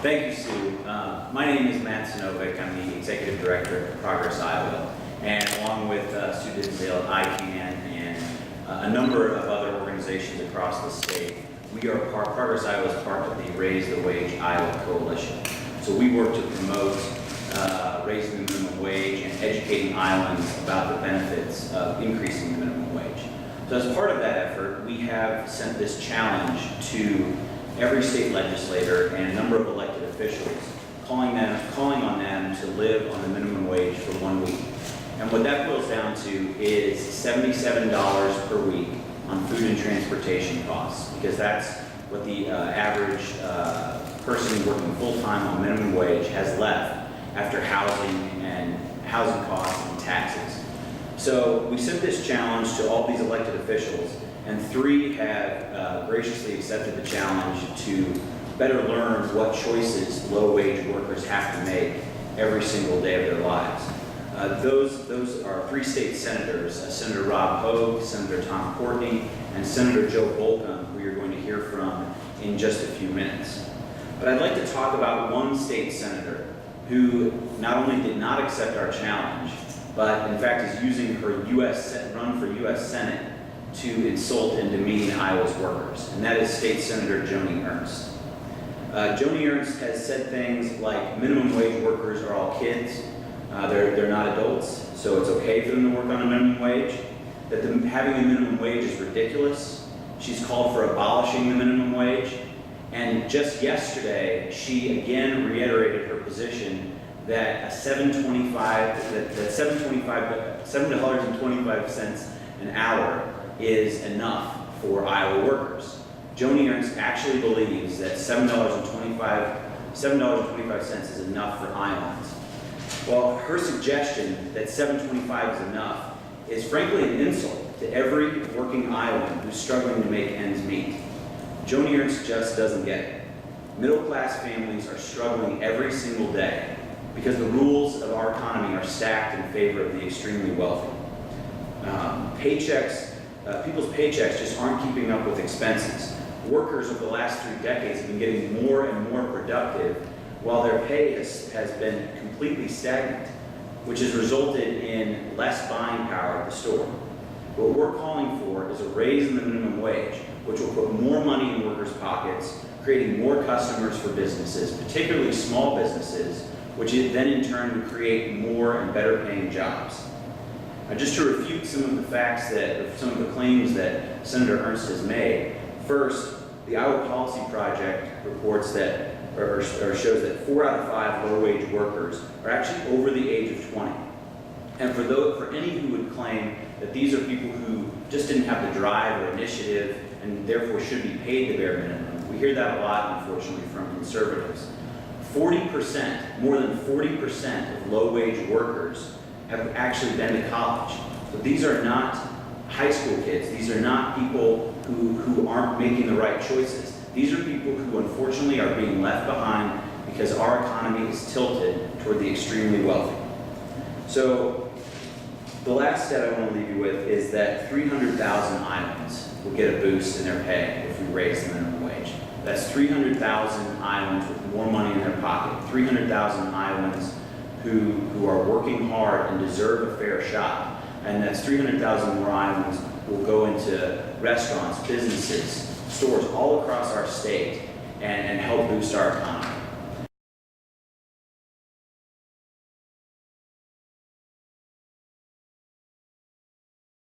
Thank you, Sue. My name is Matt Sinovic. I'm the Executive Director of Progress Iowa. And along with Sue Dinsdale at ICANN and a number of other organizations across the state, Progress Iowa is part of the Raise the Wage Iowa Coalition. So we work to promote raising the minimum wage and educating Iowans about the benefits of increasing the minimum wage. So as part of that effort, we have sent this challenge to every state legislator and a number of elected officials, calling on them to live on the minimum wage for 1 week. And what that boils down to is $77 per week on food and transportation costs, because that's what the average person working full-time on minimum wage has left after housing costs and taxes. So we sent this challenge to all these elected officials, and 3 have graciously accepted the challenge to better learn what choices low-wage workers have to make every single day of their lives. Those are 3 state senators, Senator Rob Hogue, Senator Tom Courtney, and Senator Joe Bolcom, who you're going to hear from in just a few minutes. But I'd like to talk about one state senator who not only did not accept our challenge, but in fact is using her run for U.S. Senate to insult and demean Iowa's workers, and that is State Senator Joni Ernst. Joni Ernst has said things like minimum wage workers are all kids, they're not adults, so it's okay for them to work on a minimum wage, that having a minimum wage is ridiculous. She's called for abolishing the minimum wage, and just yesterday she again reiterated her position that $7.25 an hour is enough for Iowa workers. Joni Ernst actually believes that $7.25 is enough for Iowans. Well, her suggestion that $7.25 is enough is frankly an insult to every working Iowan who's struggling to make ends meet. Joni Ernst just doesn't get it. Middle-class families are struggling every single day because the rules of our economy are stacked in favor of the extremely wealthy. People's paychecks just aren't keeping up with expenses. Workers over the last 3 decades have been getting more and more productive while their pay has been completely stagnant, which has resulted in less buying power at the store. What we're calling for is a raise in the minimum wage, which will put more money in workers' pockets, creating more customers for businesses, particularly small businesses, which then in turn would create more and better paying jobs. Just to refute some of the claims that Senator Ernst has made, first, the Iowa Policy Project reports that, or shows that 4 out of 5 low-wage workers are actually over the age of 20. And for any who would claim that these are people who just didn't have the drive or initiative and therefore should be paid the bare minimum, we hear that a lot, unfortunately, from conservatives. 40%, more than 40% of low-wage workers have actually been to college. So these are not high school kids. These are not people who aren't making the right choices. These are people who unfortunately are being left behind because our economy is tilted toward the extremely wealthy. So the last stat I want to leave you with is that 300,000 Iowans will get a boost in their pay if we raise the minimum wage. That's 300,000 Iowans with more money in their pocket, 300,000 Iowans who are working hard and deserve a fair shot. And that's 300,000 more Iowans who will go into restaurants, businesses, stores all across our state and help boost our economy.